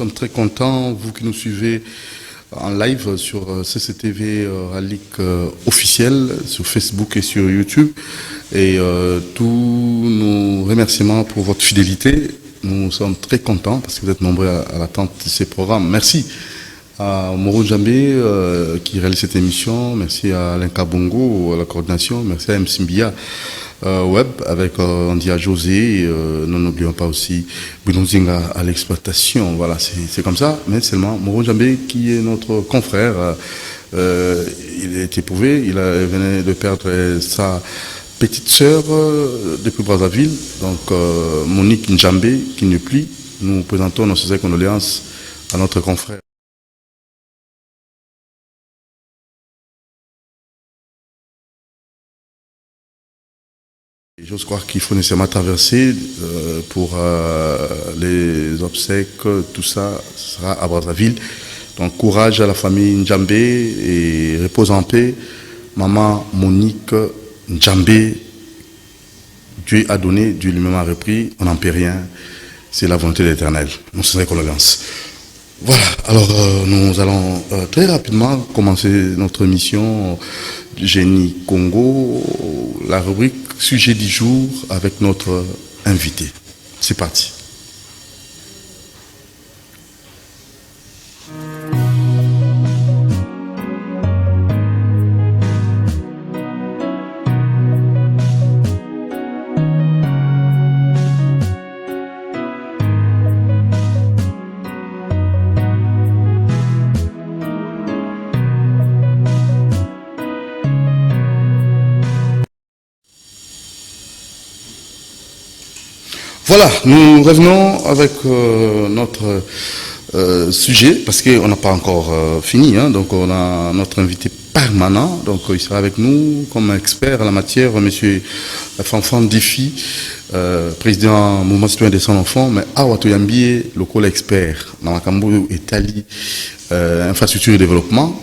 sommes très contents, vous qui nous suivez en live sur CCTV Ralik officiel, sur Facebook et sur YouTube. Et tous nos remerciements pour votre fidélité. Nous sommes très contents parce que vous êtes nombreux à l'attente de ces programmes. Merci à Moro Djambé qui réalise cette émission. Merci à Alain Kabongo à la coordination. Merci à M. Simbia Web avec Andia José. Nous n'oublions pas aussi Bunonzinga à l'exploitation. Voilà, c'est comme ça. Mais seulement Moro Djambé qui est notre confrère. Il est éprouvé. Il venait de perdre sa petite sœur depuis Brazzaville, donc Monique Njambé, qui ne plie. Nous présentons nos sincères condoléances à notre confrère. J'ose croire qu'il faut nécessairement traverser pour les obsèques, tout ça sera à Brazzaville. Donc courage à la famille Njambé et repose en paix. Maman Monique Njambé, Dieu a donné, Dieu lui-même a repris, on n'en peut rien, c'est la volonté de l'Éternel. Nous sommes condoléances. Voilà, alors nous allons très rapidement commencer notre émission Génie Congo, la rubrique Sujet du jour avec notre invité. C'est parti. Voilà, nous revenons avec notre sujet, parce qu'on n'a pas encore fini, hein, donc on a notre invité permanent, donc il sera avec nous comme expert en la matière, monsieur Fanfan Défi, président Mouvement Citoyen des Sans Enfants, mais Awato Yambié, local expert, dans la Cambo Italie, infrastructure et développement,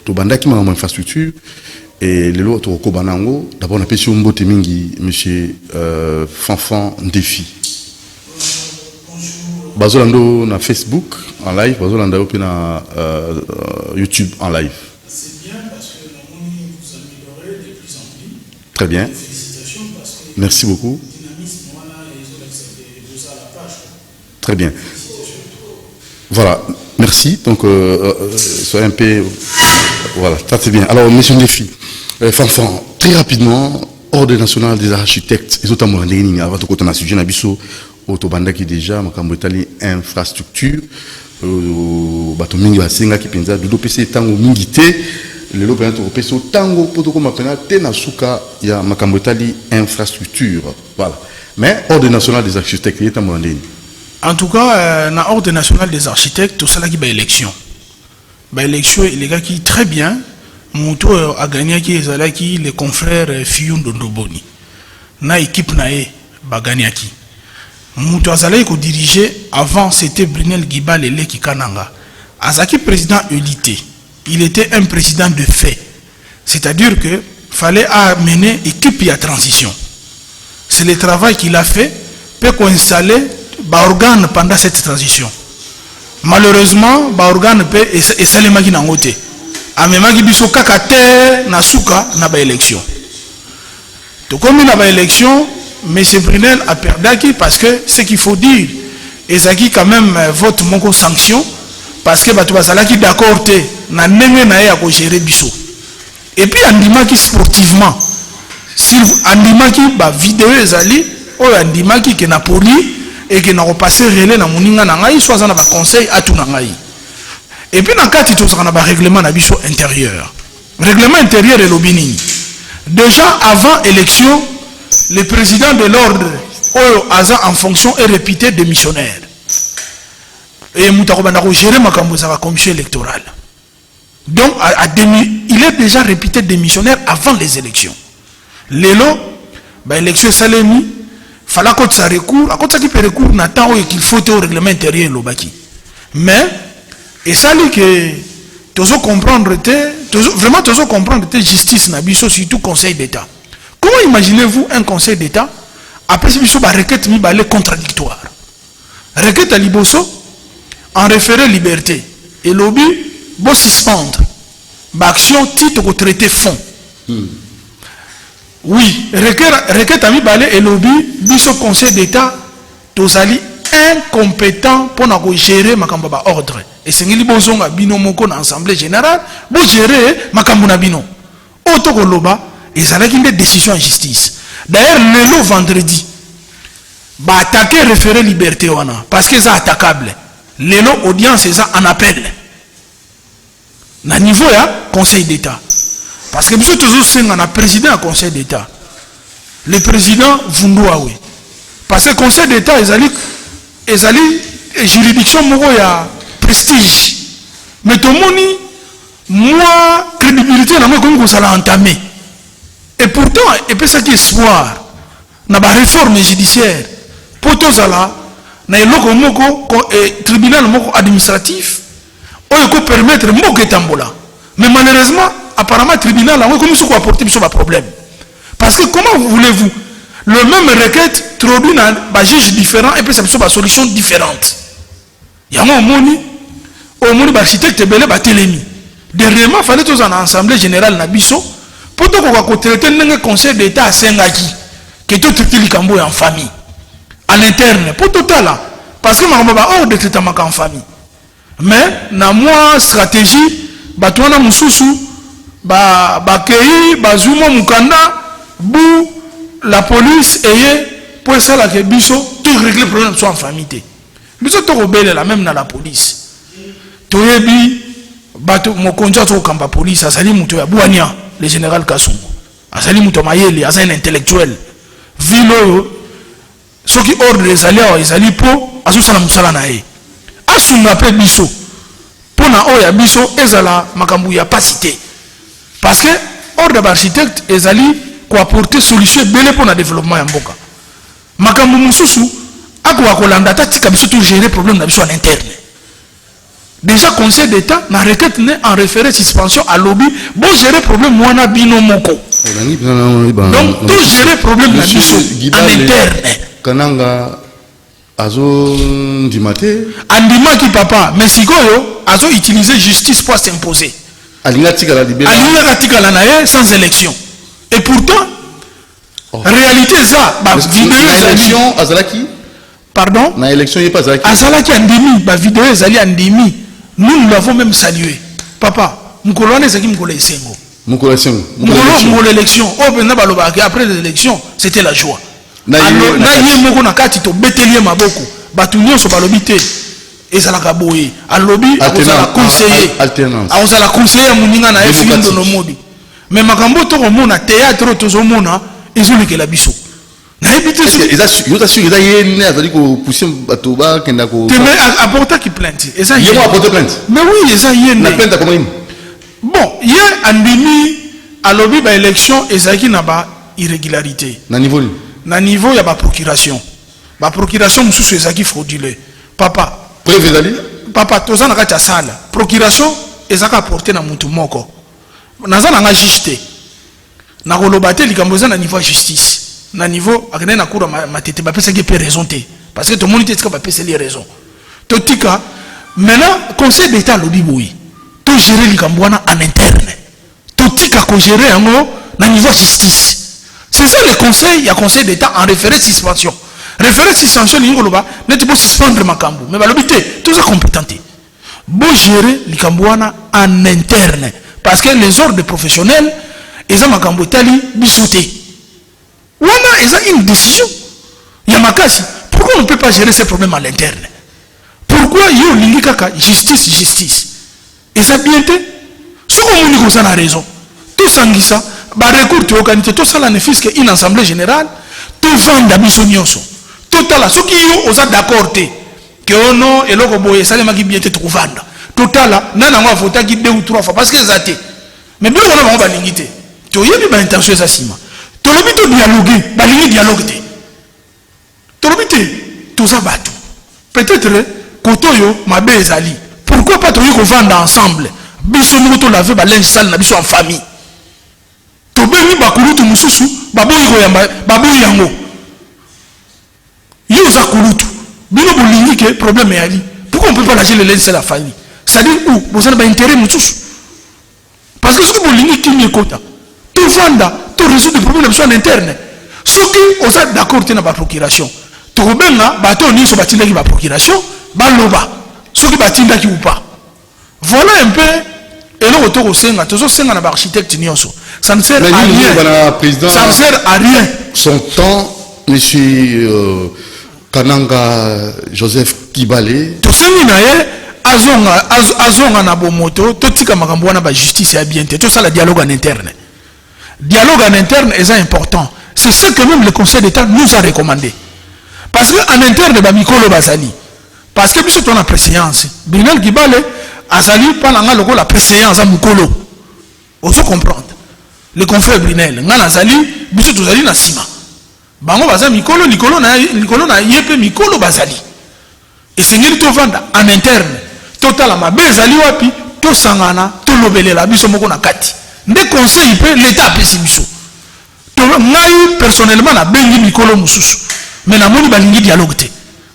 Tobanda qui m'a infrastructure, et les lots au Kobanango, d'abord on appelle sur Mbote Mingi, monsieur Fanfan Défi. Bazolando na Facebook en live, Bazolando na YouTube en live. C'est bien parce que la monnaie vous améliorez de plus en plus. Très bien. Félicitations parce que merci beaucoup. Dynamisme, voilà, et vous à la page. Très bien. Voilà, merci. Donc, soyez un peu. Voilà, ça c'est bien. Alors, monsieur Défi, Fanfan, très rapidement, Ordre national des architectes, et notamment en avant de côté na sujet nabiso. Autobanda qui déjà makambo etali infrastructure bato mingi basenga ki penza dodo pese tango mingi te lelo pena to pese tango poto ko mapena te na suka ya makambo etali infrastructure, voilà. Mais ordre national des architectes est amandé. En tout cas na ordre national des architectes tout ça qui ba élection les gars qui très bien moto a gagné qui ezalaki les confrères Fiyou Ndondoboni na équipe na e ba gagné qui Moutou Azalaï ko dirigeait avant, c'était Brunel Guibalele Kikananga. Azaki président élité, il était un président de fait. C'est-à-dire que fallait amener équipe à transition. C'est le travail qu'il a fait pour qu'on installe organe pendant cette transition. Malheureusement, organe peut essayer maki nangote. Amemaki biso kakate na suka na ba élection. To comme na ba élection M. Brunel a perdu parce que ce qu'il faut dire, Ezaki quand même vote mon sanction parce que tu vas aller d'accord na nenge na ya ko gérer biso. Et puis andimaki sportivement, si andimaki ba vidéo ezali o andimaki que na poli et que na repasser relais na moninga na ngai soit na ba conseil à tout na ngai. Et puis na kati to na ba règlement na biso intérieur. Règlement intérieur et lobini. Déjà avant élection le président de l'ordre en fonction est réputé démissionnaire. Et Moutarobanda gérer ma commission électorale. Donc, il est déjà réputé démissionnaire avant les élections. L'élo, l'élection Salemi, il fallait que ça recours, à côté qui peut recours, n'attend qu'il faut au règlement intérieur l'obaki. Mais, et ça dit que, toujours comprendre, vraiment toujours comprendre justice, surtout Conseil d'État. Comment imaginez-vous un Conseil d'État après ce que requête mi balé contradictoire? Requête à Liboso, en référé liberté et lobby bon suspendre l'action titre au traité fond. Oui, requête ami balé et lobby biso conseil d'état tozali incompétent pour nous gérer makambo ba ordre et c'est ngili bozonga bino moko na assemblée générale bo gérer makambo na bino auto koloba ezalaki des décisions en justice. D'ailleurs le vendredi ba attaquer référé liberté wana parce que c'est attaquable. Lelo audience est en appel. Na niveau ya conseil d'état. Parce que nous sommes toujours un président du conseil d'état. Le président Vundouawe. Parce que le conseil d'état est une juridiction il y a prestige. Mais tout le monde, moi, crédibilité, comme ça l'a entamé. Et pourtant, il peut s'être espoir. Dans la réforme judiciaire. Pour tout ça là, dans le tribunal administratif, on peut permettre de tambola. Mais malheureusement, apparemment, le tribunal a apporté ce problème. Parce que comment voulez-vous le même requête traduit dans un juge différent et puis ça peut solution différente. Il y a un moni, l'architecte belé batelemi. Dernièrement, il fallait tous en assemblée générale nabiso pour que traiter le conseil d'état à Sengaki que tout traité le Cambo en famille à l'interne pour tout là parce que on va hors de traitement en famille. Mais na moi stratégie batwana mususu ba kei bazuma mukanda bu la police et pour ça la que biso tout régler le problème soit en famille. Biso to rebelle la même dans la police. To yebi bato mo konja to kamba police asali muto ya buania le général Kasumbu. Asali muto mayele asali intellectuel. Vilo ceux qui ordre les alliés ils alli po asusala musala na e. Asunga pe biso. Pona oya biso ezala makambu ya pas cité. Parce que ordre d'architecte ezali ko apporter solution belé pour le développement ya mboka. Makambu mususu akwa kolanda tatika biso tout gérer problème na biso en interne. Déjà conseil d'état na requête en référé suspension à lobby bon gérer problème wana bino moko. Donc tout gérer problème na biso en interne. Kananga azo ndimate andima ki papa mais sikoyo azo utiliser justice pour s'imposer. Alinga tikala libéra. Alinga tikala na ye sans élection. Et pourtant réalité ça ba vidéo élection azalaki pardon na élection y pas azalaki andimi ba vidéo ezali andimi nous l'avons même salué papa mukolone zaki mukolo esengo mukolo élection oh ben ba loba après l'élection c'était la joie na ye moko na kati to betelie maboko batu nyonso balobi te ezalaka boye alobi azala conseiller azala conseiller muninga na efindo no modi mais makambo to komona théâtre tozomona ezolekela biso na ebité so eza yene azali ko pousser bato ba kenda ko te mais apporter qui plainte eza yene apporter plainte mais oui eza yene na plainte comment bon ye andimi alobi ba élection ezaki na ba irrégularité na niveau ya ba procuration mususu ezaki frauduleux papa preuve ezali papa toza na kati ya sala procuration ezaka apporter na mutu moko naza na nga juge te na koloba te likambo eza na niveau ya justice na niveau akende na cour matete bapesaki pe raison te parce que tout le monde te tika bapeseli raison totika maintenant conseil d'état alobi boyi to gérer likambo wana en interne totika ko gérer yango na niveau ya justice. C'est ça le conseil, il y a conseil d'état en référé suspension. Référé suspension, il y a net pour suspendre makambo. Mais l'obité, tout ça compétenté. Bon gérer les cambouana en interne. Parce que les ordres professionnels, ils ont makambo tali bisouté. Wana, ils ont une décision. Il y a makasi. Pourquoi on ne peut pas gérer ces problèmes à l'interne? Pourquoi il y a une justice. Et ça bien été. Ce qu'on a raison. Tout ça, ba recours to organiser tout ça la ne fisque une assemblée générale tout vendre biso nyonso total la soki yo oza d'accord te que ono eloko boye salema ki bien te to vendre total la nana ngo vota ki 2 ou 3 fois parce que zate mais bien on va balingi te to yebi ba intention za sima to lobi to dialoguer balingi dialogue te to lobi te tout ça batou peut-être koto yo mabe ezali pourquoi pas to yo ko vendre ensemble biso nous to laver ba linge sale na biso en famille. Tobeni bakulutu mususu baboyi koyamba baboyi yango yo za kulutu bino bolingi ke problème yali Pourquoi on ne peut pas lâcher le linge, c'est la famille? C'est-à-dire où vous avez un intérêt, parce que ce que vous voulez, qui est quota, tout vanda, tout résout des problèmes en interne. Ce qui vous êtes d'accord avec la procuration, tout le monde a sur la procuration, baloba, ce qui batinda qui ou pas. Voilà un peu, et là, autour au Senga, tout ça, c'est un architecte Nyonso. Ça ne sert à rien. Ça ne sert à rien. Son temps, monsieur Kananga Joseph Kibale. Tout ça, azonga na bomoto totika makambo wana ba justice ya bien tout ça le dialogue en interne. Dialogue en interne est important. C'est ce que même le Conseil d'État nous a recommandé. Parce que en interne ba mikolo bazali. Parce que biso ton préséance. Brunel Kibale azali pendant loko la préséance à mikolo. On se comprendre. Le confrère Brunel ngana azali biso tozali na sima. Bango bazali mikolo likolo na yepe mikolo bazali. Et c'est ngeli to vanda en interne. Total ma bezali wapi to sangana to lobelela biso moko na kati nde conseil pe l'état pesi biso to ngai personnellement na bengi mikolo mususu mais na moni balingi dialogue te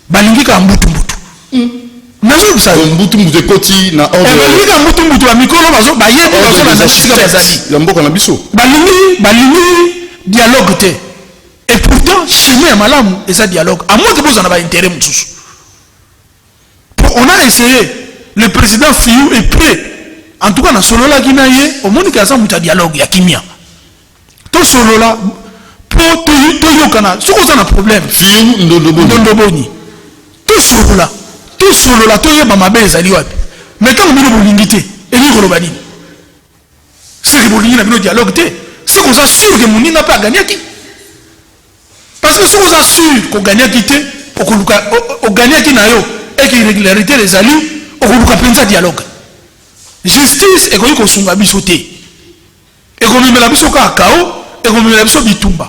balingi ka mbutu nazo bisa mbutu koti na ordre balingi ka mbutu ba mikolo bazo ba yebi bazo na sika bazali ya mboka na biso balingi dialogue te et pourtant chemin ya malamu eza dialogue à moins que vous en avez intérêt mususu. On a essayé. Le président Fiou est prêt. En tout cas, dans Solola Guinaye, au monde qui a un dialogue, il y a Kimia. Tout Solola, pour tout Yokana, ce qu'on a un problème. Fiou Ndondoboni. Tout Solola, tout Yabamabe Zaliwap. Mais quand on a une unité, et nous Rolobani, c'est que vous avez un dialogue, c'est qu'on a sûr que Mouni n'a pas gagné. Parce que si on a sûr qu'on gagne qui on gagne qui n'a et que l'irrégularité des alliés, on peut penser dialogue. Justice et qu'on sunga bisoté. Et qu'on met la bisoka à Kao, et qu'on met la bisoka bitumba.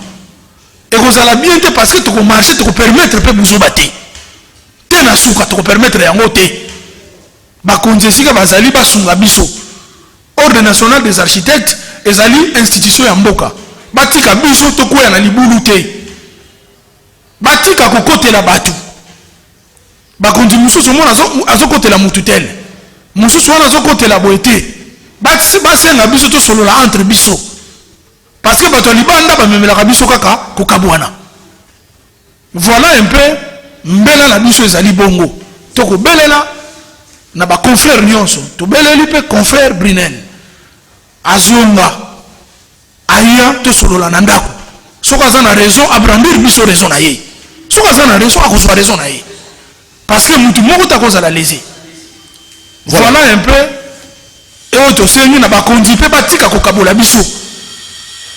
Et qu'on a la bien parce que tu peux marcher, tu peux permettre de vous battre. Tu as souka, tu peux permettre de vous battre. Ba konzesika bazali ba sunga biso. Ordre national des architectes, ezali institution ya mboka. Batika biso to ko ya na libulu te. Batika ko kote la batu. Bakondi mususu mona azokotela mututele mususu wana azokotela boete basenga biso to solo la entre biso parce que bato libanda bamemela biso kaka kokabwana. Voilà un peu mbela na biso ezali bongo to ko belela na ba confrère nyonso to beleli pe confrère Brunel azonga aya to solo la ndako soka za na raison abrandir biso raison na ye soka za na raison akozwa raison na ye. Parce que nous avons la lésée. Voilà un peu. Et on te sait, nous n'avons pas conduit, pas tika kokabola biso.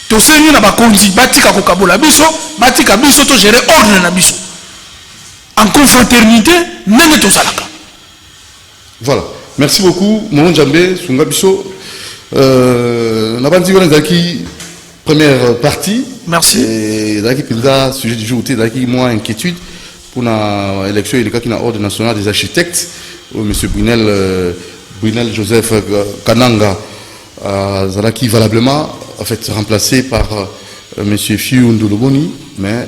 Tu sais, nous n'avons pas conduit, pas tika kokabola biso, pas tika biso, tu gérer ordre na biso. En confraternité, même tout ça là. Voilà. Merci beaucoup, Mon Djambé, Sunga Biso. N'a pas dit qu'on a première partie. Merci. Et là, le sujet du jour, là, moi, inquiétude. Pour l'élection, il y a un ordre national des architectes, M. Brunel Joseph Kananga, qui valablement en fait remplacé par M. Fiou Ndoloboni, mais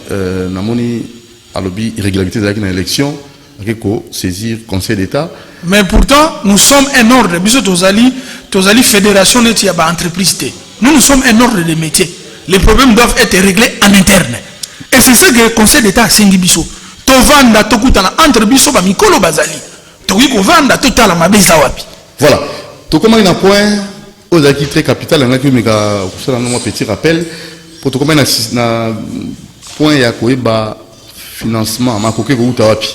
Namoni a lobby irrégularité dans l'élection, qui saisir le Conseil d'État. Mais pourtant, nous sommes un ordre, bisous Tozali Fédération et entreprise. Nous sommes un ordre de métier. Les problèmes doivent être réglés en interne. Et c'est ça que le Conseil d'État a sengi bisous. Tovanda tokutana entre biso ba mikolo bazali toki kovanda totala mabeza wapi. Voilà, to comment un point aux acquis très capital on a que mega ça un petit rappel pour to comment na point ya koeba financement makoki ko uta wapi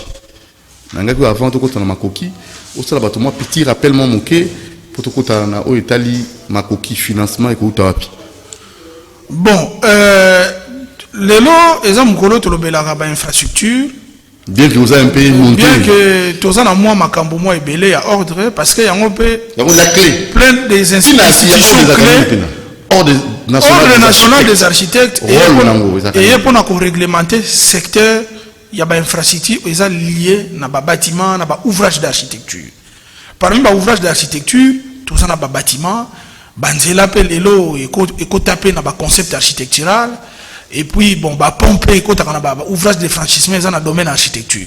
nanga ko avant to kotana makoki au sala bato moi petit rappel mon moké pour to kotana o Italie makoki financement ko uta wapi. Bon lelo eza mukolo to lobelaka ba infrastructure. Bien que vous avez un pays monté. Bien que tous en moi makambo moi ebelé à ordre parce que y a un peu la clé plein des institutions clés. Ordre national des architectes et pour réglementer secteur il y a ba infrastructure ils sont liés na ba bâtiment na ba ouvrage d'architecture. Parmi ba ouvrage d'architecture tous en a ba bâtiment banzela pe lelo et ko taper na ba concept architectural. Et puis, bon, bah, pomper, ouvrage de franchissement dans le domaine de l'architecture.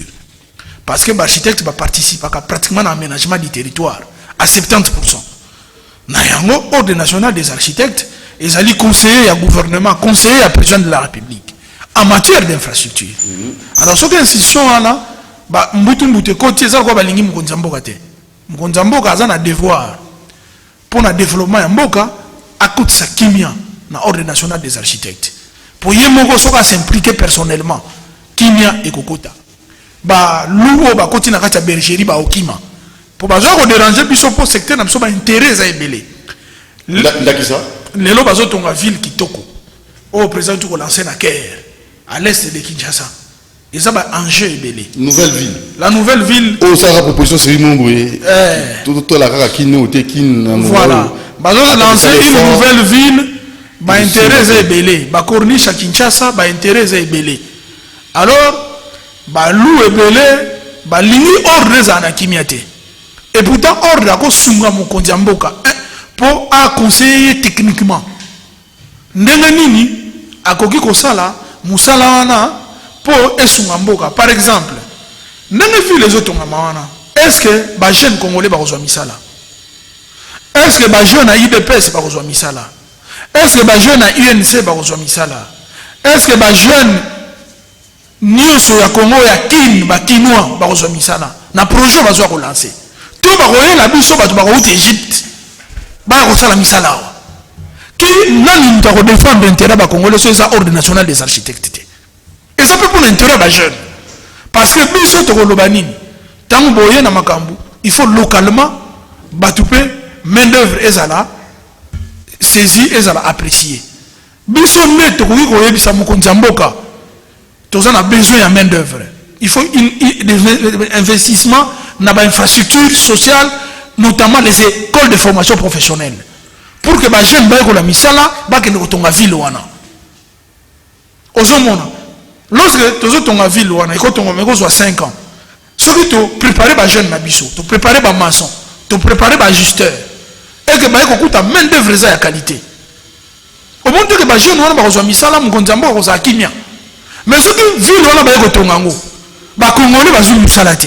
parce que l'architecte va participer pratiquement à l'aménagement du territoire à 70%. Na yango ordre national des architectes, ils allaient conseiller au gouvernement, conseiller au président de la République en matière d'infrastructure. Alors ce que l'institution là, bah mbutu côté ça quoi balingi mkonzamboka te. Mkonzamboka a un devoir pour le développement en mboka à côté sa kimia na ordre national des architectes. Pour y moko soka s'impliquer personnellement kimia et kokota. Ba lugo ba côté na kata bergerie ba okima. Pour bazo ko déranger biso pour secteur na biso ba intérêt za ebele. Ndaki ça? Lelo bazo tonga ville kitoko. Au président tout lancer na Caire à l'est de Kinshasa. Et ça va enjeu ebele. Nouvelle ville. La nouvelle ville. Oh ça la proposition c'est Mongoué. Tout la kaka kino te kin. Voilà. Bazo lancer une nouvelle ville. Ba intérêt za ebele. Ba corniche à Kinshasa ba intérêt za ebele. Alors ba lou ebele ba lini ordre za na kimiate. Et pourtant ordre ako sunga mo kondiamboka pour à conseiller techniquement. Ndenge nini akoki kosala musala wana pour esunga mboka. Par exemple, ndenge vu les autres wana, est-ce que ba jeune congolais ba kozwa misala? Est-ce que ba jeune à IDPS ba kozwa misala? Est-ce que ba jeune à UNC ba kozwa misala? Est-ce que ba jeune nyonso ya Congo ya kin ba kinois ba kozwa misala? Na projet ba zwa ko lancer. Tout ba koye la biso ba to ba ko Égypte. Ba ko sala misala wa. Qui nani mutako défendre l'intérêt ba congolais sur ça ordre national des architectes. Et ça peut pour l'intérêt des jeunes. Parce que biso to koloba nini tango boye na makambu, il faut localement batupe main d'œuvre ezala saisi ezala apprécié. Biso ne to koki koyebisa mokonzi mboka. Toza na besoin de main d'œuvre. Il faut des investissements dans l'infrastructure sociale, notamment les écoles de formation professionnelle. Pour que les jeunes baillent la misala, baillent la ville wana. Ozomona. Lorsque tu es en ville wana, quand tu as 5 ans, ce qui te prépare les jeunes nabiso, tu prépares les maçons, tu prépares les ajusteurs, et que baillent la main d'œuvre de qualité. Au moment que les jeunes wana baillent la misala, mkonzambo baillent kimia. Mais ce qui ville wana baillent la tongango, ba congolais baillent misala te.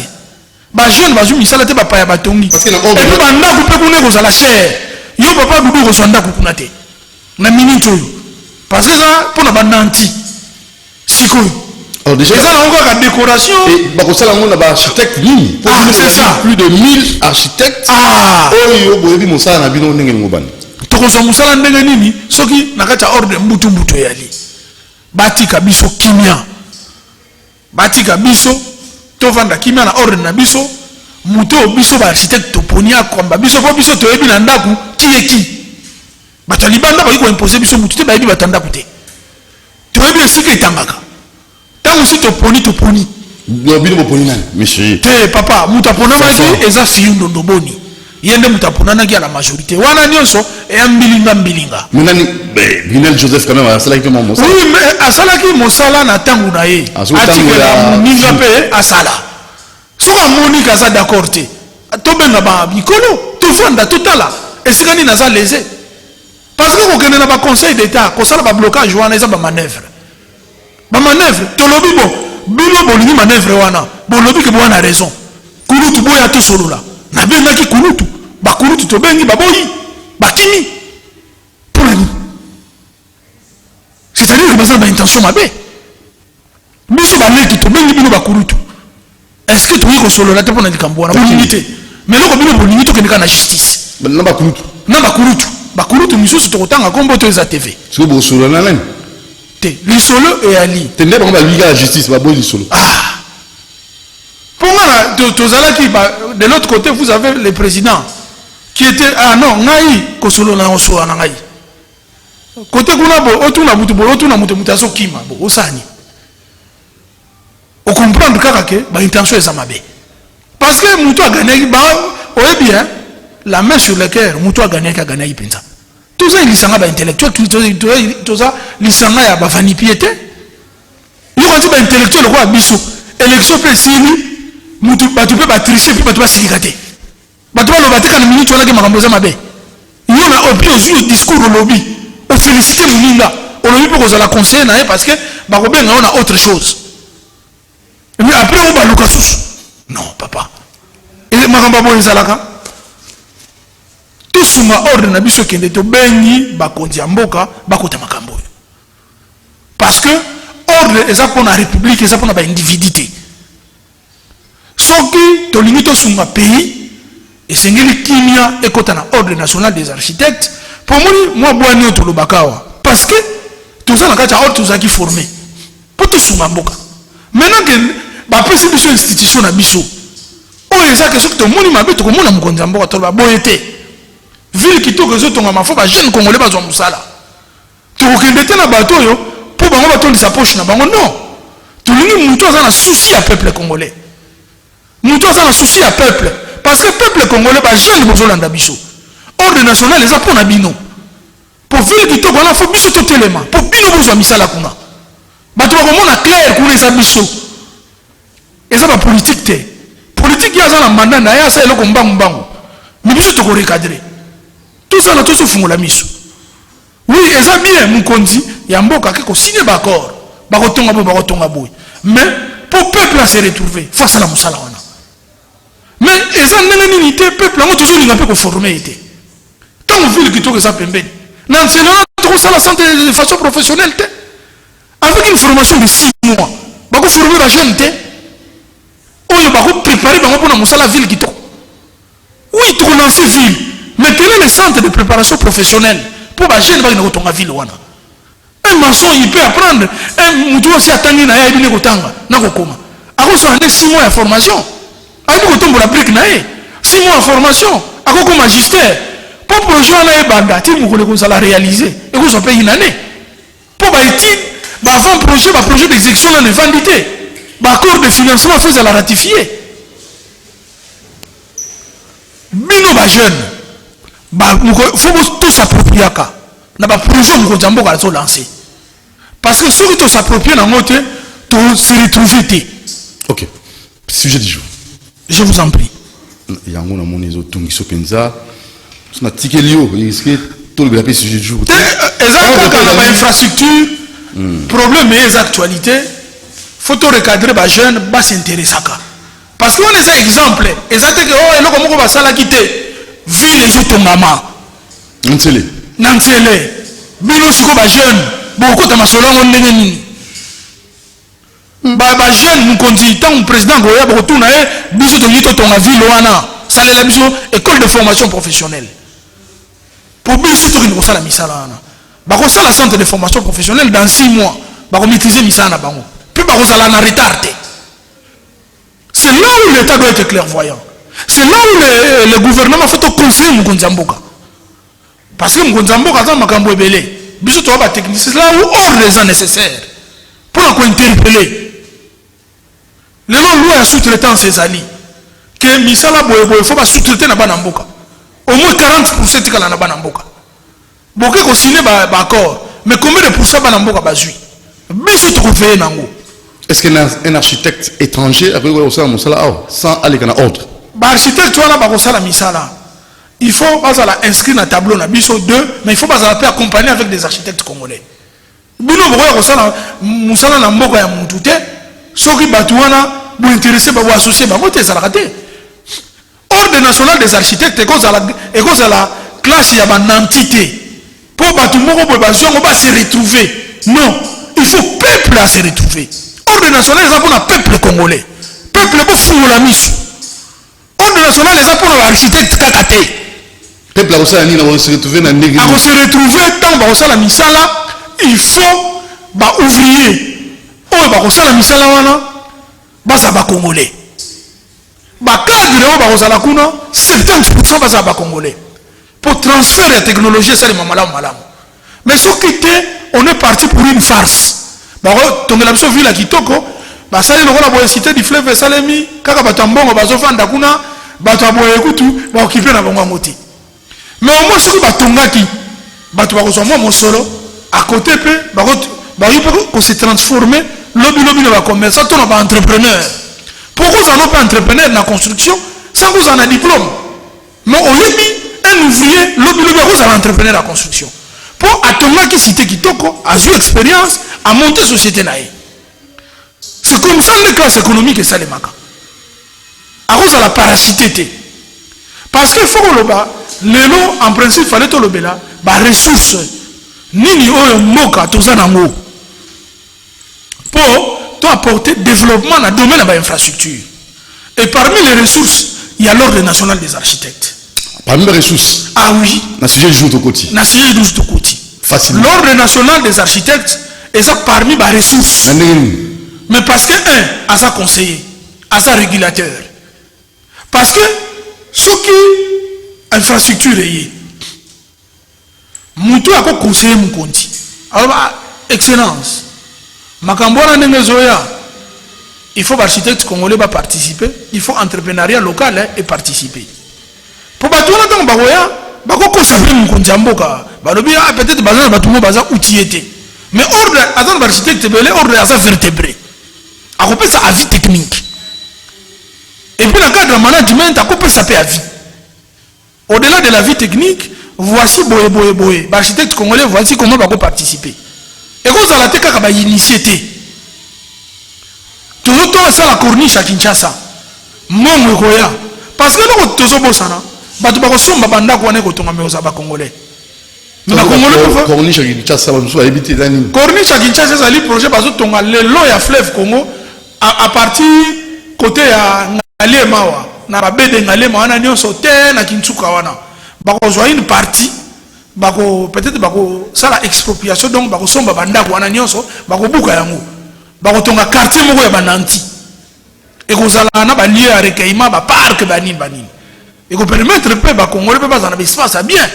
Ba jeune baillent misala te ba paya batongi. Et puis ba ndako pe kune kozala cher. Yo papa dudu kozanda kukuna te. Na minute oyo. Parce que ça pour na bananti. Sikoyo. Alors déjà ça on voit la décoration et bakosala ngona ba architecte nini? Ah c'est ça. Plus de 1000 architectes. Ah. Oyo boyebi mosala na bino ndenge ngobani. Tokozo musala ndenge nini? Soki nakata ordre mbutu yali. Batika biso kimia. Batika biso tovanda kimia na ordre na biso. Muto biso ba architecte toponia komba biso po biso toyebi na ndaku ki batalibanda ba ko imposer biso mutu te ba yebi batanda kute toyebi esika itangaka tango si toponi no bino boponi nani monsieur te papa mutu apona maki eza fiyu ndondoboni yende mutu apona na ki la majorité wana nyonso e mbilinga menani Binel Joseph quand même asala ki mo mosala oui mais asala ki mosala na tangu na ye atikela muninga pe asala soka moni kaza d'accord te tobenga ba bikolo tovanda totala esika ni naza lésé parce que kokende na ba conseil d'état kosala ba blocage wana eza ba manœuvre tolobi bo bino bolingi manœuvre wana bolobi ke bwana raison kulutu boya to solola na bengaki kulutu ba kulutu tobengi baboyi bakimi pour la c'est-à-dire que bazana ba intention mabe biso ba leki tobengi bino ba kulutu. Est-ce que tu es consolé là pour na bonité mais loko bino bolingi to kendika na justice na bakurutu bakurutu misusu to kotanga kombo to eza TV so bo solo na nani te lisolo et ali tende ba liga la justice ba bo lisolo pour moi tozala ki de l'autre côté vous avez le président qui était non ngai kosolo na oso na ngai côté kuna bo otuna mutu mutaso kima bo osani on comprend que l'intention est mabe. Parce que Moutou a gagné, oui bien, la main sur le cœur, Moutou a gagné, tout ça, il s'en va intellectuel, tout ça, il s'en va à vanité piété. Il y a un intellectuel, le roi Bissou, élection peut s'y Moutou, tu peux pas tricher, puis tu vas s'y gâter. Tu vas le battre quand minute, tu vas le marambosa mabe. Il y a un peu aussi le discours au lobby, au féliciter Mouninga, au lobby pour qu'on la conseille, parce que, on a autre chose. Mais après on va le cassus. Non, papa. Et Maramba Boy Zalaka. Tout suma ordre na biso kende to bengi bakonzi mboka bakota makambo. Parce que ordre eza pour la république, eza pour na ba individuité. Soki to limite suma pays et sengeli kimia ekota na ordre national des architectes pour moi boani to lobakawa parce que tout ça na kata ordre tout ça qui formé pour tout suma mboka. Maintenant que ba pesi biso institution na biso. Oh eza que soki to moni mabe to komona mukonzi mboka to ba boyete. Ville qui toque les autres, on faut pas jeune congolais pas en moussala. Tu reconnais na bateau yo pour bango bateau de sa poche na bango non. Tu lui mouton ça na souci à peuple congolais. Mouton ça na souci à peuple parce que peuple congolais ba jeune besoin landa biso. Ordre national les apona bino. Pour ville qui toque on faut biso tout élément. Pour bino besoin misala kuna. Bateau ba komona clair pour les abiso. Et ça ba politique té. Politique ya za na mandat na ya ça eloko mbangu mbangu. Mais biso to ko recadrer. Tout ça, là, tout ça, la mission. Oui, et ça, bien, mon condi, il y a un bon cas qui signe d'accord. Mais pour le peuple se retrouver, face à la moussala. Mais, et ça, l'unité, le peuple, on a toujours un peu conformé. Tant on veut que tout ça peut bien. Dans ce cas-là, on a la santé de façon professionnelle. Avec une formation de 6 mois, on va former la jeune. On va préparer pour la moussala ville qui tombe. Oui, tu connais ces villes. Maintenant, les centres de préparation professionnelle pour les jeunes qui sont dans la ville. Un maçon, il peut apprendre. Un mouton aussi attendre na ya ibine kotanga na kokoma. Ako so ande 6 mois de formation. Ako kotombo la brique na ye. 6 mois de formation. Ako ko magistère. Pour projet na e banda, ti mukole ko sala réaliser. Et ko so paye une année. Pour ba étude, ba avant projet, ba projet d'exécution na vendité. Ba accord de financement fait à la ratifier. Bino ba jeune. Il faut tous s'approprier ça. Na ba projet nous jambo ka lancer. Parce que ceux qui s'approprier dans notre to se retrouver. OK. Sujet du jour. Je vous en prie. Yango na monezo tungiso penza. Na tikelio, est-ce tout le gapé sujet du jour. Exactement quand la infrastructure problème et actualité faut to recadrer ba jeune ba s'intéresser à ça. Parce qu'on est un exemple, exactement que oh eloko moko ba sala kité. Ville les autres maman. Nansele. Nansele. Bino siko ba jeune. Beaucoup de masolongo ndenge nini. Ba jeune mukonzi tant président goya ba retourna biso to yito to na ville wana. Salela biso école de formation professionnelle. Pour biso to ko sala misala wana. Ba ko sala centre de formation professionnelle dans 6 mois. Ba ko maîtriser misala na bango. Puis ba ko sala na retardé. C'est là où l'État doit être clairvoyant. C'est là où le gouvernement fait au conseil Moukonzamboka. Parce que Moukonzamboka a makambo ebele. Biso to ba technique, c'est là où ordre est nécessaire pour interpeller. Les lois à sous-traitant ces alliés. Que misala boyeboy il faut pas sous-traiter na banamboka. Au moins 40% de la banamboka. Boké ko signer ba accord. Mais combien de pourcents banamboka bazui? Biso to ko faire nango. Est-ce qu'un architecte étranger après sans aller dans ordre? L'architecte, il faut pas inscrire dans le tableau, mais il faut pas accompagner avec des architectes congolais. Bino bokoya kosala musala na mboka ya mutu te soki batu wana bo intéressé ba associer ba moté ezalaka te. Ordre national des architectes ekozala classe ya banantité pour batu moko boye bazongo ba se retrouver. Non, il faut peuple à se retrouver. Ordre national eza pour le peuple congolais. Peuple bo fungola miso. Ordre national eza pour l'architecte kaka te. Peuple a se retrouver na ndenge. A se retrouver tant ba osala misala. Il faut ba ouvrier oyo bakosala misala wana baza ba congolais ba cadre oyo bakozala kuna 70% baza ba congolais pour transfert de technologie ça les malamu malamu. Mais ce qui était on est parti pour une farce bako tongela biso ville kitoko basali lokola boye cité du fleuve salemi kaka bato mbongo bazofanda kuna bato aboye kutu ba occuper na bango ngoti. Mais au moins ce que batongaki bato bakozwa mo mosolo à côté pour se transformer lobby de commerçant tout un entrepreneur. Pourquoi ça n'a pas entrepreneur dans la construction sans que ça ait un diplôme? Mais au lobby un ouvrier lobby de entrepreneur dans la construction pour attendre qui cité kitoko a eu expérience à monter société naïe. C'est comme ça les classes économiques et ça les maca. à cause de la parasité. Parce qu'il faut que le lot, en principe, il fallait que le bela, les ressources, nini oyo moka, tout ça nango, pour apporter développement dans le domaine de l'infrastructure. Et parmi les ressources, il y a l'Ordre national des architectes. Parmi les ressources? Ah oui. Dans ce sujet du côté. Dans ce sujet du côté. Facilement. L'Ordre national des architectes est ça parmi les ressources. Mais parce que, un, à sa conseiller, à sa régulateur. Parce que, ce qui infrastructure est, Moutou a conseillé mon compte. Alors, excellence. Makambora Nengezoya, il faut l'architecte congolais participer, il faut entrepreneuriat local et participer. Pour battre on attend bagoya, bako savoir mon compte jamboka, balobi peut-être bazan batumo bazan outillé. Mais ordre attend l'architecte belé ordre à sa vertébré. A couper ça avis technique. Et puis dans le cadre de management, à couper ça avis. Au-delà de la vie technique, voici boé. L'architecte congolais, voici comment il va participer. Et quand vous allez faire une initiative, tout le temps, c'est la corniche à Kinshasa. Mon Goya. Parce que nous, tous les gens, bah, tu vas sommes banda quoi n'est qu'autant mais aux abats congolais. Mais la Congolais corniche à Kinshasa, nous sommes habités d'années. Corniche à Kinshasa, c'est le projet parce que ton le long ya fleuve Congo à partir côté à Ngalé Mawa, na ba bede Ngalé Mawa na nyonso te na Kintsuka wana. Ba ko joindre une partie, ba ko peut-être ba ko ça la expropriation donc ba ko somba banda wana nyonso, ba ko buka yango. Ba ko tonga quartier moko ya bananti. Et ko zala na ba lieu à recueillement ba parc banine. Et qu'on permettre peu ba Congolais peut pas en avoir espace bien.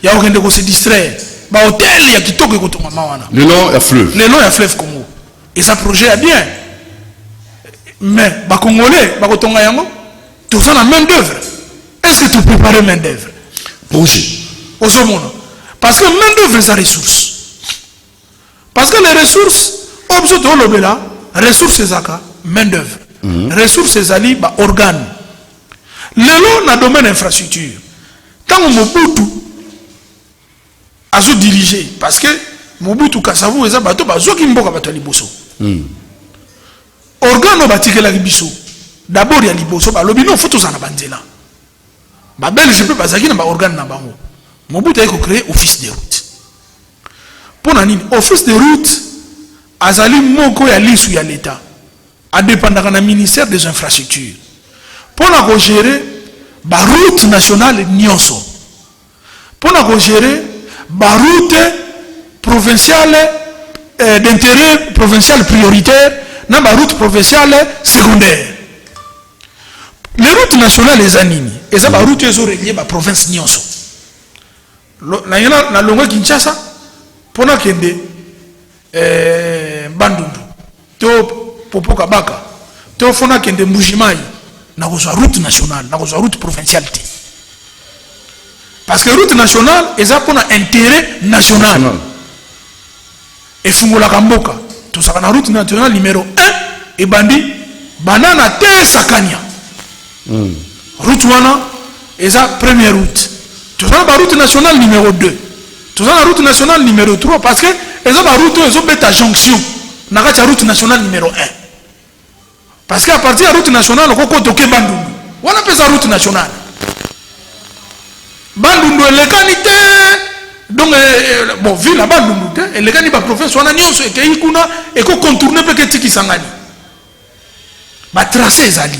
Il y a aucun de se distraire. Ba hôtel il y a qui toque ko tonga mawana. Le long il y a fleuve. Le long il y a fleuve Congo. Et ça projet est bien. Mais ba Congolais ba ko tonga yango tout ça la main d'œuvre. Est-ce que tu prépares main d'œuvre? Projet. Au monde. Parce que main d'œuvre c'est ressources. Parce que les ressources objet de l'obéla, ressources c'est ça main d'œuvre. Ressources c'est ali ba organe. Le long dans le domaine infrastructure. Quand Mobutu a se dirigé, parce que Mobutu Kasavu eza bato bazoki mboka bato liboso. Organe batikela liboso. D'abord il y a liboso ba lobi non faut tous en abanzela. Ba belge peut pas na ba organe na bango. Mobutu a créé office de route. Pour nani office de route azali moko ya lisu ya l'état. A dépendant du ministère des infrastructures. Pour la gérer la route nationale nyonso. Pour la gérer la route provinciale d'intérêt provincial prioritaire, na la route provinciale secondaire. Les routes nationales les animi, et ça la route est reliée la province nyonso. La longue Kinshasa, pour la kende Bandundu, to Popo Kabaka, to fona kende Mbujimai. N'a pas route nationale, n'a pas route provinciale. Parce que route nationale, est pour un intérêt national. Et Fungola Kamboka, tout ça, la route nationale numéro 1, et Bandi, Banana Te Sakania. Route Wana, est la première route. Tout ça, la route nationale numéro 2. Tout ça, la route nationale numéro 3, parce que, est la route, est la bêta jonction. N'a pas la route nationale numéro 1. Parce qu'à partir de la route nationale, on peut toquer Bandundu. On appelle ça route nationale. Bandundu, les canité. Donc, bon, ville à Bandundu, les canité, professeur, on a nyonso, et qu'on contourne peut que Sangani. Bah, tracé, Zali.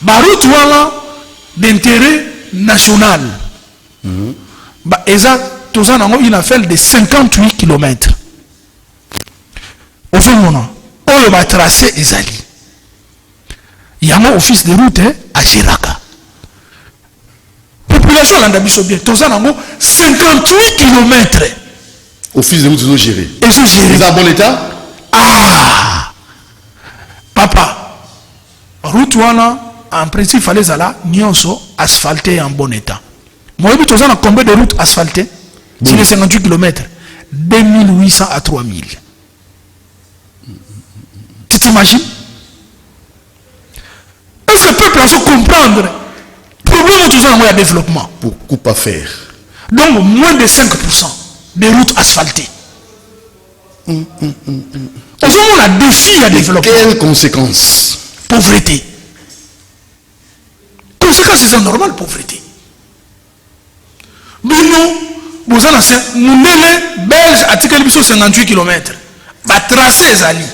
Bah, route, voilà, d'intérêt national. Bah, exact, tout ça, il a fait de 58 km. Au fond, on va tracer, Zali. Il y a un office de route à Chiraka. Population là d'habitude bien. Tout ça 58 km. Office de route ils ont géré. Ils ont géré. Ils ont bon état. Ah, papa. Route wana en principe fallait zala nyonso asphalté en bon état. Moi je tout ça a combien de routes asphaltées? C'est les 58 km. 2800 à 3000. Tu t'imagines? Est-ce que le peuple a su comprendre le problème de tout ça dans le développement? Beaucoup à faire. Donc, moins de 5% des routes asphaltées. On a défi à développer. Quelles conséquences? Pauvreté. conséquences c'est normal pauvreté. Bino vous en avez Mounele belge article 58 km. Ba tracé ezali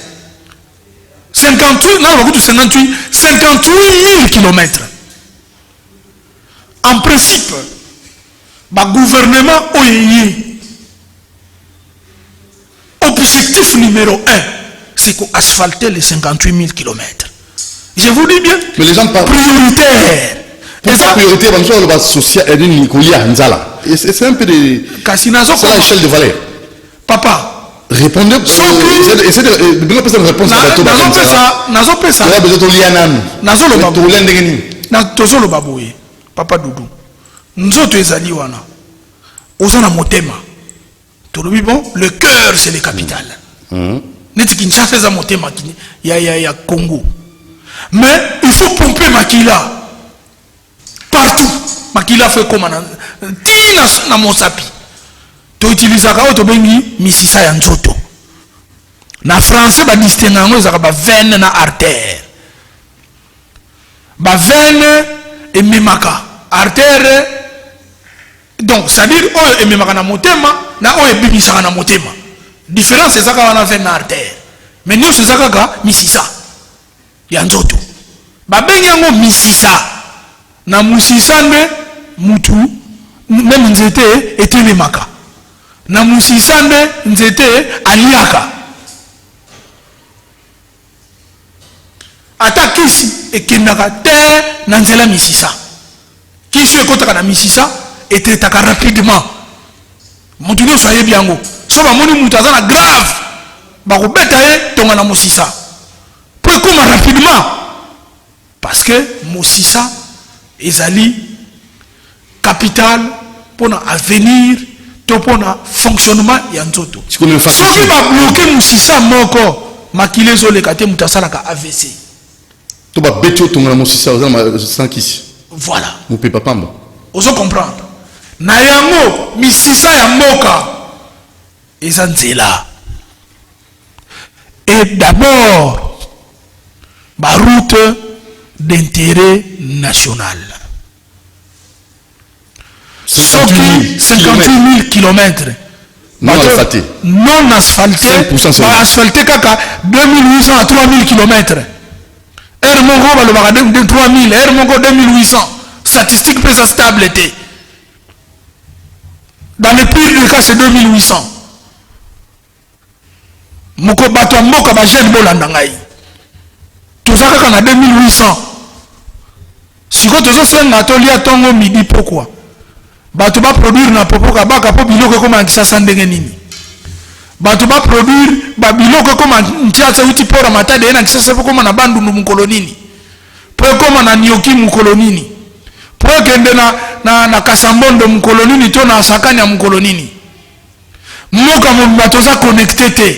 58 non 58 000 km. En principe, le gouvernement OIE, objectif numéro 1, c'est qu'asphalter les 58 000 km. Je vous dis bien, mais les gens parlent prioritaire. Et ça, priorité, social, c'est un peu de. C'est l'échelle de valeur. Papa. Répondez. Essayez de répondre à la réponse. Papa Doudou, nous autres ezali wana ozana motema tolobi bon le cœur c'est le capital neti Kinshasa za motema ya Congo, mais il faut pomper makila partout. Makila fait comme tina na mosapi to utilisaka o to bengi misisa ya nzoto na français ba distingue ngo ezaka ba veine na artère, ba veine et memaka artère, donc c'est à dire oh et memaka na motema na oh et bimisaka na motema. Différence c'est ça qu'on a fait na artère, mais nous c'est ça kaka misisa ya nzoto ba bengi ngo misisa na musisa nde mutu même nzete était memaka na musisa nde nzete aliaka ata kisi ekendaka te na nzela misisa kisi ekotaka na misisa etetaka rapidement mutu nyonso ayebi yango so bamoni mutu aza na grave bakobeta ye tonga na mosisa po ekoma rapidement parce que mosisa ezali capital pona avenir to pona fonctionnement ya nzoto. Soki babloke mosisa moko makile ezoleka te mutu asalaka AVC. To ba beto tonga na mosisa ozala sans kisi. Voilà. Vous pouvez pas pamba. Ozo comprendre. Na yango misisa ya mboka eza nzela. Et d'abord ba route d'intérêt national. 58 000 km. Non asphalté. Non asphalté. Pas asphalté kaka 2800 à 3000 km. R mongo balobaka de 3000, R mongo 2800. Statistique pesa stable était. Dans le pire des cas c'est 2800. Moko bato mboka ba jeune bolanda ngai. Tozaka kana 2800. Siko tozo senga tolia tongo midi pourquoi? Bato ba produire na popoka baka po biloko koma Kinshasa ndenge nini? Bato ba produire ba biloko koma ntiasa uti pora matade na Kinshasa po koma na bandundu mukolo nini? Po koma na nioki mukolo nini? Po kende na Kasambondo mukolo nini to na Sakani ya mukolo nini? Mboka mo bato za connecté te.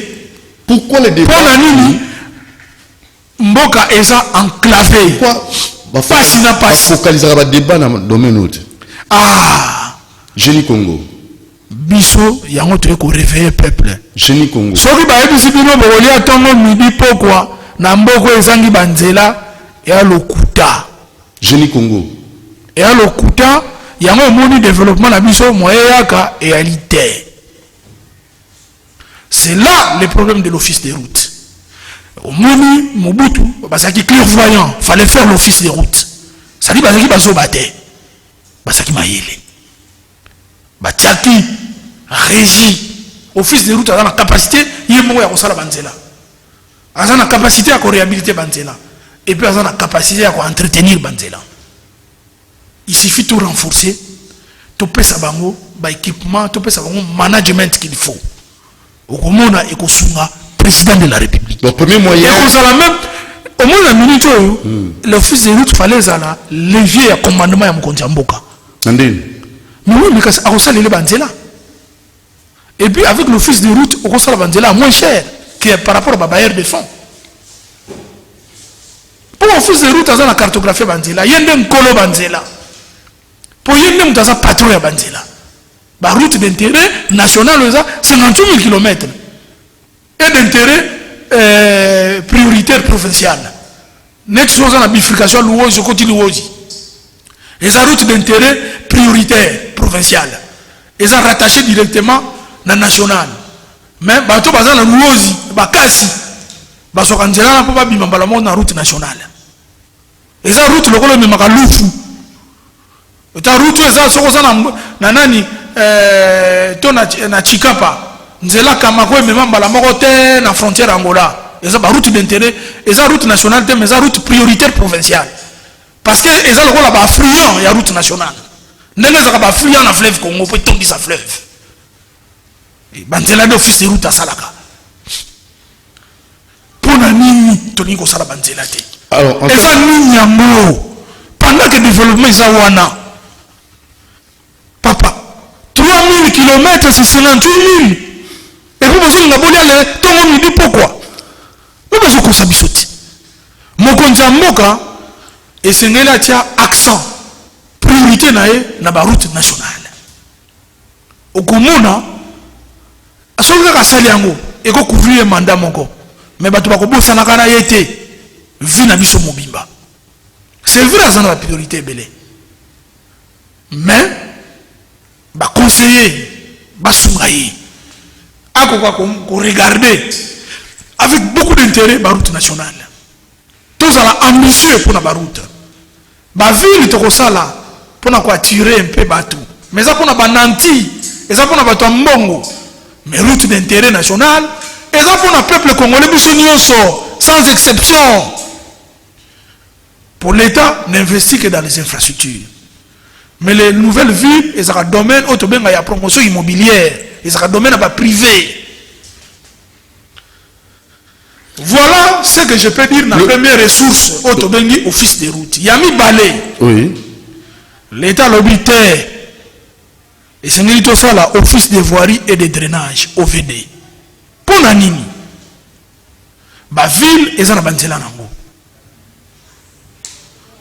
Pourquoi les débats? Pona nini? Mboka eza enclavé. Pourquoi pas na pas focaliser le débat dans le domaine autre? Ah, Génie Congo. Biso yango to ko réveiller peuple. Génie Congo. Soki ba yebisi bino bolia tongo midi pokwa na mboko ezangi banzela ya lokuta. Génie Congo. Et à lokuta yango moni développement na biso moyaka et réalité. C'est là le problème de l'office des routes. Au moni Mobutu basaki clairvoyant, fallait faire l'office des routes. Ça dit basaki bazobate. Basaki mayele. Batiaki régie office des routes a la capacité yemo ya kosala banzela. A la capacité à réhabiliter banzela et puis a la capacité à entretenir banzela. Il suffit tout renforcer, tout pesa bango, ba équipement, tout pesa bango management qu'il faut. Au moment et kosunga président de la République. Le premier moyen. Et même au moins la minute l'office des routes fallait ça levier à commandement ya mokonzi mboka. Nandine. Mais oui, mais à Rosal les banzela. Et puis avec l'office des routes, au Rosal banzela moins cher que par rapport à bailleur de fonds. Pour l'office des routes, à la cartographie banzela, il y a un colo banzela. Pour y a un patrouille à banzela. La route d'intérêt national, 58 000 km. Et d'intérêt prioritaire provincial. Next chose, la bifurcation, l'ouozi, côté l'ouozi. Les routes d'intérêt prioritaire provincial. Ils sont rattachés directement à la nationale. Mais bateau bazan la ruozi, bakasi, basokanjela na poba bimambala mo na route nationale. Les routes lokolo me makalufu. Ta route eza soko sana na nani to na Chikapa. Nzela kama ko me mambala moko te na frontière Angola. Les routes d'intérêt, les routes nationales mais les routes prioritaires provinciales. Parce que les gens là bas affluent ya route nationale. Ndenge za ba affluent na fleuve Congo peut tomber sa fleuve. Et banzela d'office de route à Salaka. Pour na nini toni ko sala banzela te. Alors en fait nini yango pendant que développement ça wana. Papa 3000 km c'est 58 000. Et vous besoin ngaboli ale to mon dit pourquoi. Mais besoin ko sabisoti. Mokonza moka et c'est là tia accent priorité na ba route nationale okomona asoka ka sali yango et ko couvrir mandat moko mais bato ba ko bosana kana yete vi na biso mobimba c'est vrai ça na priorité belé mais ba conseiller ba sungayi ako ko regarder avec beaucoup d'intérêt ba route nationale tous à ambitieux pour la route. La ville tokosala pour attirer un peu bateau. Mais ça pour na bananti, et ça pour na bateau mbongo. Mais route d'intérêt national, et ça pour le peuple congolais sans exception. Pour l'État, n'investit que dans les infrastructures. Mais les nouvelles villes, ils ont un domaine où il y a promotion immobilière, ils ont un domaine privé. Voilà ce que je peux dire dans la première ressource au Tobengi office des routes. Yami Balé. Oui. L'État l'obité. Et c'est tout ça là, office des voiries et des drainages, OVD. Pour la nini. Ba ville et ça na banzela nango.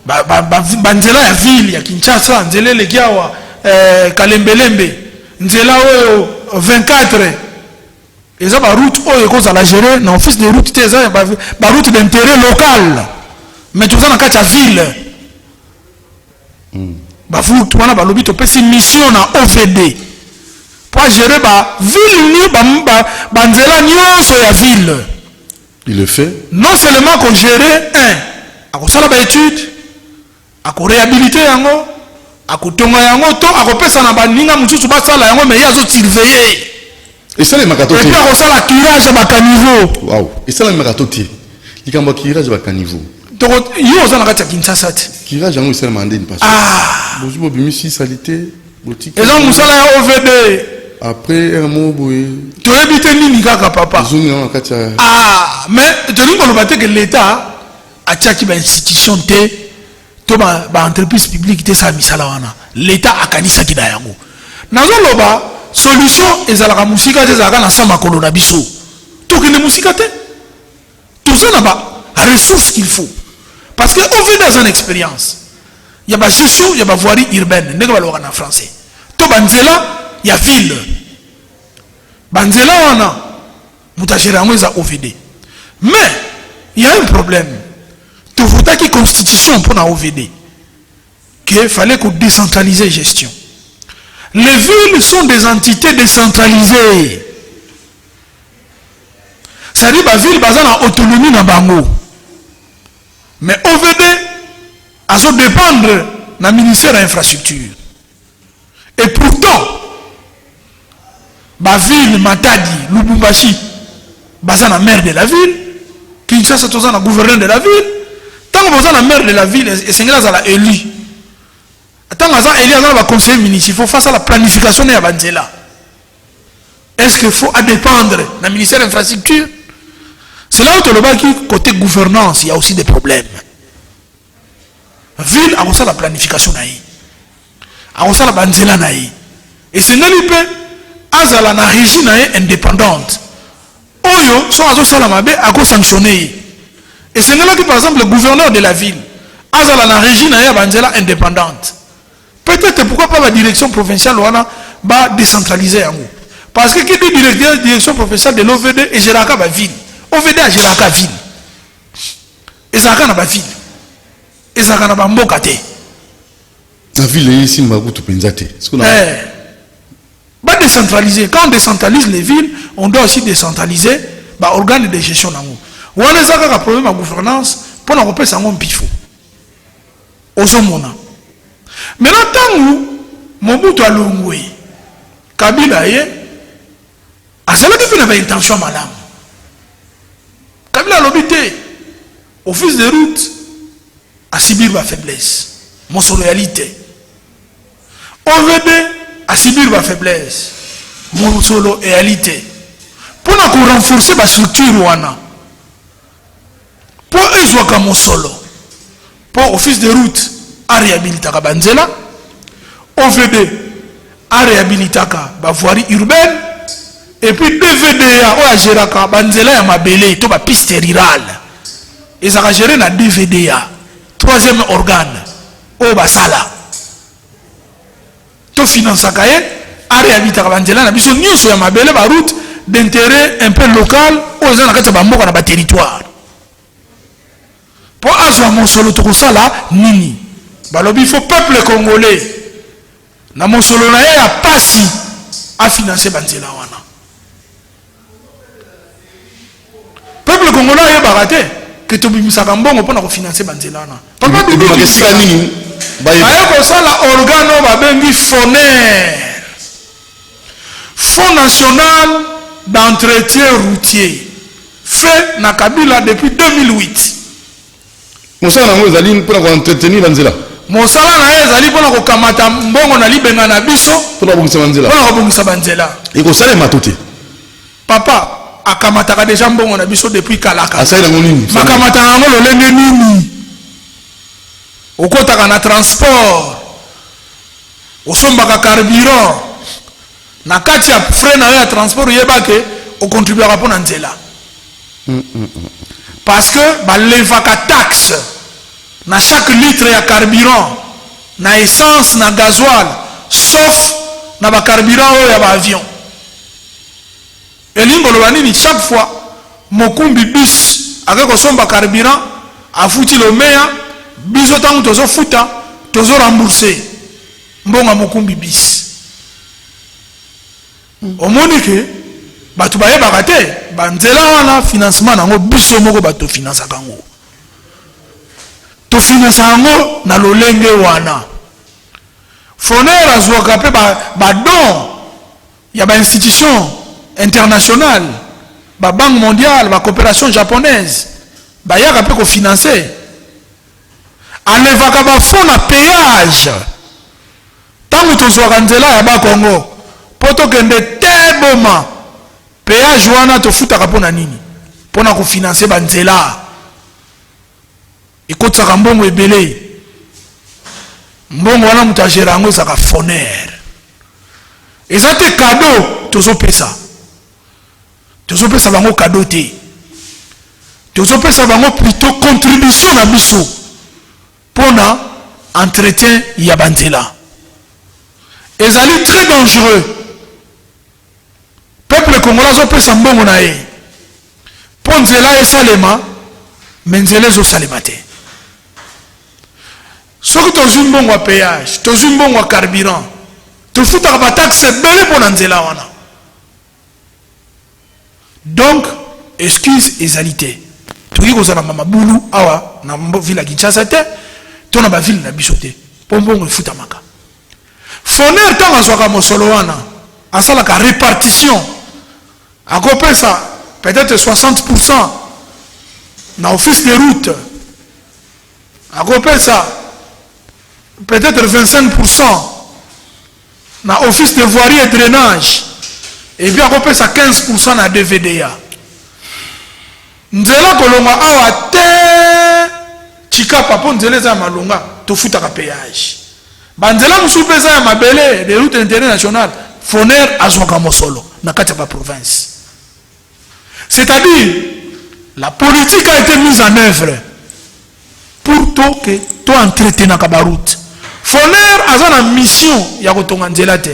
Banzela ya ville ya Kinshasa, nzela le kiawa Kalembelembe, nzela 24. Et ça, la route, à la gérer, dans l'office de route, la route d'intérêt local. Mais tout ça, dans la ville. Vous, tu as une mission dans OVD. Pour gérer la ville, la ville. Il le fait. Non seulement qu'on gère, à faire la étude, à réhabiliter, à tonga yango, à repasser na baninga mutusu basala yango, mais il y a d'autres surveillés. Et ça les makatoti. Et puis on sait la tirage à caniveau. Waouh. Et ça les makatoti. Il y a un tirage à caniveau. Donc il y a un tirage à Kinshasa. Tirage en c'est mandé une personne. Ah. Bonjour bimisi salité. Boutique. Et donc musala ya OVD. Après un mot boy. Tu as habité nini kaka papa. Ah mais tu dis qu'on va que l'État a tchaki ba institution té to ba entreprise publique té sa misala wana. L'État a kanisa ki da yango. Nazo loba solution ezalaka musika te ezalaka na sama kolo na biso tokende musika te toza na ba ressources qu'il faut parce que au vu dans une expérience il y a ba gestion il y a ba voirie urbaine ndenge balobaka na français to banzela ya ville banzela wana mutagera yango eza OVD mais il y a un problème tovotaki constitution pour na OVD qu'il fallait qu'on décentraliser gestion. Les villes sont des entités décentralisées. C'est-à-dire que la ville a autonomie dans bango. Mais OVD a dépendre du ministère de l'infrastructure. Et pourtant, la ville Matadi, Lubumbashi, est la maire de la ville. Kinshasa est le gouverneur de la ville. Tant que vous êtes la maire de la ville, c'est la élu. Tant que vous êtes le conseiller municipal face à la planification de Banzela. Est-ce qu'il faut dépendre du ministère de l'infrastructure? C'est là où tu le côté gouvernance, il y a aussi des problèmes. La ville a aussi la planification, a aussi la Banzela. Et c'est là où la régie indépendante. Oyo, soit à sanctionner. Et c'est là que par exemple le gouverneur de la ville a la régie indépendante. Peut-être pourquoi pas la direction provinciale va décentraliser. Parce que qui dit direction provinciale de l'OVD et Géraka la ville. OVD a Géraka la ville. Et ça a la ville. Et ça a la mbokate. La ville ici, Mabutu Penzate. Bah décentraliser. Quand on décentralise les villes, on doit aussi décentraliser l'organe de gestion. On a un problème de gouvernance pour nous repérer ça en pifo. Ozomona. Maintenant, tant que Mobutu a l'ongoué, Kabila est, à cela qui fait une intention madame. Kabila a l'obité, office de route, à subir ma faiblesse, mon réalité. OVD, à subir ma faiblesse, mon solo réalité. Pour nous renforcer la structure, pour eux, soit comme mon solo. Pour office de route, à réhabiliter Banzela, OVD, à réhabiliter la voirie urbaine, et puis DVDA, à gérer Banzela et Mabele, tout la piste rurale. Ils ont géré la DVDA, troisième organe, au Basala. Tout finance à réhabiliter Banzela, nous sommes sur Mabele, la route d'intérêt un peu local, aux gens qui ont dans le territoire. Pour avoir mon solo tout ça là, nini. Il faut peuple congolais. Na mon solo na ya pasi à financer Banzela wana. Peuple congolais est baraté que tu bimisa kambongo pour financer Banzela wana. Papa bibi makesika nini? Ayo ko sala organo ba bengi FONER. Fonds national d'entretien routier. Fait na Kabila depuis 2008. Mosala ngo ezali pour entretenir Banzela. Mosala na ezali pour kokamata mbongo na libenga na biso pour bongisa Banzela. Pour bongisa Banzela. Et ko sala matote. Papa akamata déjà mbongo na biso depuis kalaka. Asala ngo nini? Makamata ngo lolenge nini? Okotaka na transport. Osombaka carburant. Na kati ya frais na ya transport yebake o contribuera pour Nzela. Parce que balevaka taxe na chaque litre ya carburant na essence na gasoil sauf na ba carburant ya ba avion. Elingo lobanini chaque fois mokumbi bus akako somba carburant afuti le meya biso tangu tozo futa tozo rembourser mbonga mokumbi bis. Omonike batu baye bakate Banzela wana financement nango biso moko bato finance kango to finance nango na lolenge wana FONER azwaka pe ba don ya ba institution internationale ba banque mondiale ba coopération japonaise ba yaka pe ko financer alevaka ba fonds na péage tangu tozwaka Nzela ya ba Congo poto kende teboma péage wana tofutaka mpona nini mpona kofinanse Banzela ekotisaka mbongo ebele mbongo wana moto agera yango ezaka FONER eza te kado tozopesa bango kado te tozopesa bango plutôt contribution na biso mpona entretien ya Banzela ezali très dangereux. Peuple congolais a pesa mbongo na ye. Po Nzela e salema, mais Nzela zo salema te. Soki tozwi mbongo wa péage, tozwi mbongo wa carburant, tofutaka ba taxe bele po na Nzela wana. Donc, excuse ezalité. Toki kozala mama bulu awa na ville ya Kinshasa te, to na ba ville na biso te. Po mbongo efutamaka. FONER tanga zwaka mosolo wana, asalaka répartition. À côté ça, peut-être 60% dans office de route. À côté ça, peut-être 25% dans office de voirie et drainage. Et puis à côté ça, 15% dans DVDA. Nzela kolonga awa te chika papo nzela za malonga to futa ka péage. Banzela musupeza ya mabele de route internationale. FONER azwaka mosolo na kati ya province. C'est-à-dire, la politique a été mise en œuvre pour que toi entretenir la route. FONER a une mission ya kotonga Nzela te.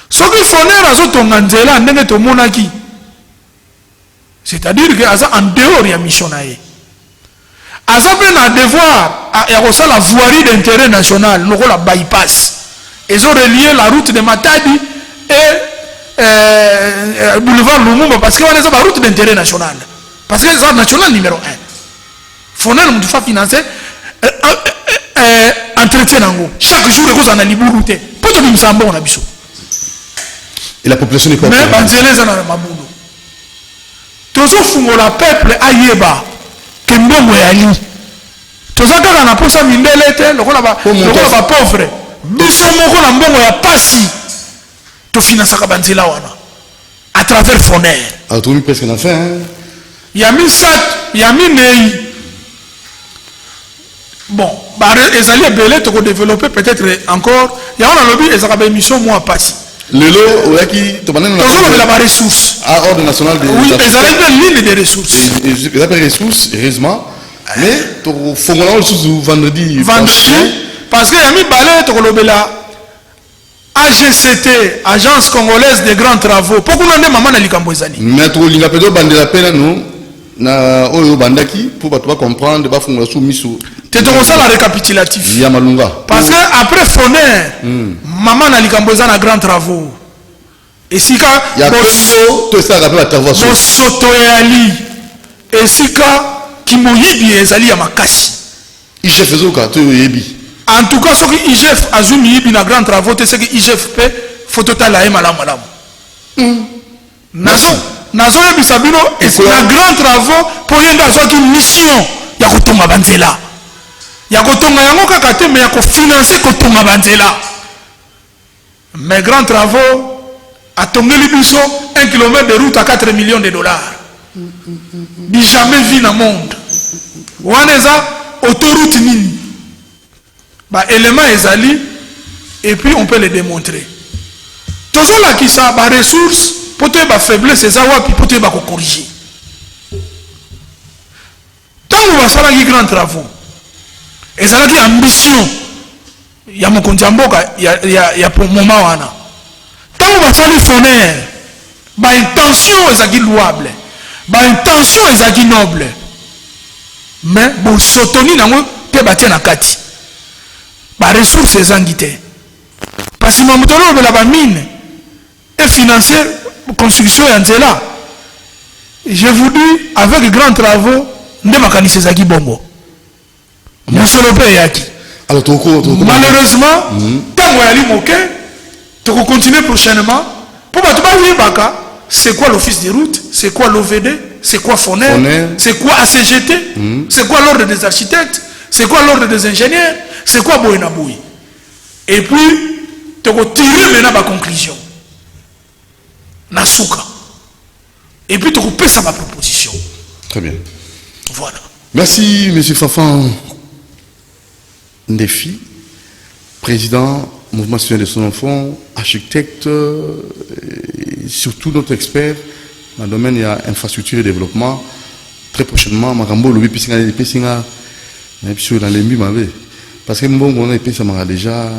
Soki FONER a kotonga Nzela ndenge to monaki. C'est-à-dire que aza en dehors ya mission na ye. Azabe na devoir ya kosa la voirie d'intérêt national, nous la bypass. Ils ont relié la route de Matadi et boulevard Lumumba parce que on est sur la route d'intérêt national. Parce que c'est la national numéro 1. Fournir nous faut financer entretien nango. Chaque jour ils ont libéré route. Pour tout nous sambo on a biso. Et la population n'est pas. Mais banzele za na mabulo. Tozo fungola peuple ayeba que mbongo ya li. Tozo kaka na posa mindele te lokola ba pauvre. Biso moko na mbongo ya pasi. To financer ka banzela wana à travers Foner. A trouvé presque la fin. Yami sat, yami nei. Bon, bah ezali belé to ko développer peut-être encore. Ya on a lobby ezaka ba émission moi pasi. Lelo oyaki to banana na la ressources. À ordre national de. Oui, ezali une ligne de ressources. Et après ressources heureusement. Mais to fongola le vendredi. Vendredi parce que yami balé to ko lobela AGCT, Agence Congolaise des Grands Travaux. Pourquoi on a maman na likambo ezali? Mais to linga pedo bandela pena nous na oyo bandaki pour ba comprendre ba fongola sous miso. C'est comme ça la récapitulatif. Ya malunga. Parce que après Foner, maman na likambo ezali na Grands Travaux. Et si ka ya boso to ça rappelle intervention. Bosoto yali. Et si ka kimoyibi ezali ya makasi. Je faisais ka to yebi. En tout cas, ce que IGF a zoomé dans grand travaux, c'est que IGF peut photo la malam. Nazo bisabino et na grand travaux pour y avoir une mission. Ya kotonga banzela. Ya kotonga yango kaka te mais ya ko financer kotonga banzela. Mais grand travaux a tongeli biso 1 km de route à 4 millions de dollars. Ni jamais vu dans le monde. Waneza autoroute nini. Bah élément ezali et puis on peut les démontrer. Toujours là qui ça bah ressources pour te ba faiblesse ça wapi pour te ba ko corriger. Tant on va sala qui grand travaux. Et ça là qui ambition. Ya mon kondiamboka ya pour moment wana. Tant on va sala Foner. Bah intention ezaki louable. Bah intention ezaki noble. Mais bon sotoni nango te batia na kati. Bah ressources ezangité. Parce que mon moteur la mine et financer construction yanzela. Je vous dis avec grands travaux ne makanisi ezaki bongo. Musolo pe yaki. Alors malheureusement tango yali moke to continuer prochainement pour ba tuba yebaka c'est quoi l'office des routes, c'est quoi l'OVD, c'est quoi Foner, c'est quoi ACGT, c'est quoi l'ordre des architectes, c'est quoi l'ordre des ingénieurs, c'est quoi Boyena Boy. Et puis tu vas tirer maintenant ma conclusion. Nasuka. Et puis tu vas faire ma proposition. Très bien. Voilà. Merci M. Fafan Ndefi, président Mouvement citoyen de son enfant, architecte, et surtout notre expert dans le domaine de l'infrastructure et développement. Très prochainement, Marambo, le Pissinga, dans les murs, parce que on a ça m'a déjà.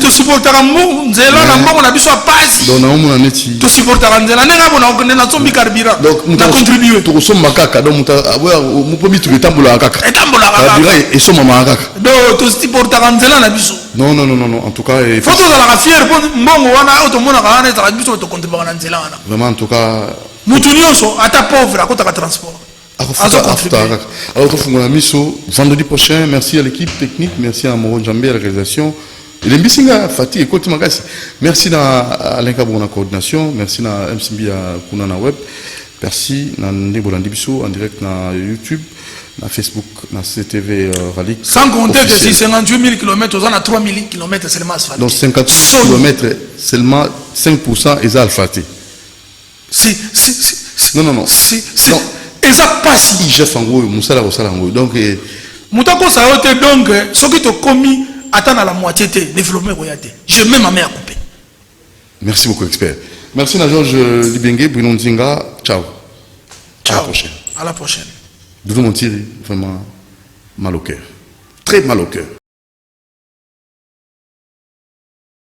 Tu supportes un mot, Zéla, on a besoin de passer. Donc, on a dit. Tu supportes un Zéla, on a zombie carburant. Donc, on a contribué. Tu ressembles à Kaka, donc on peut mettre le tambour à Kaka. Et tambour à Kaka. Et son maman à Kaka. Donc, tu supportes un Zéla, na biso. Non, en tout cas. Faut que la fière, bon, on a auto monde à la biso, tu contribues à un Zéla. Vraiment, en tout cas. Moutounioso, à ta pauvre, à côté de transport. Alors, vendredi prochain, merci à l'équipe technique, merci à Moron Djambé à la réalisation. Et les Bissinga, Fatih et Koti Magasi. Merci à Alain Kabou à la coordination, merci à MCB à Kunana Web, merci à Ndebo Landibiso en direct na YouTube, na Facebook, na CTV Ralik. Sans compter que si 58 000 km, on a 3 000 km seulement asphalté. Donc 58 km, seulement 5% est Al-Fatih. Non. Et ça passe. IGF en gros, Moussala Rossala en gros. Donc, Moutako ça a été donc, ce qui te commis, attends à la moitié, développement royauté. Je mets ma main à couper. Merci beaucoup, expert. Merci à Georges Libengue, Bruno Nzinga. Ciao. À la prochaine. À la prochaine. Doudou Montiri, vraiment mal au cœur. Très mal au cœur.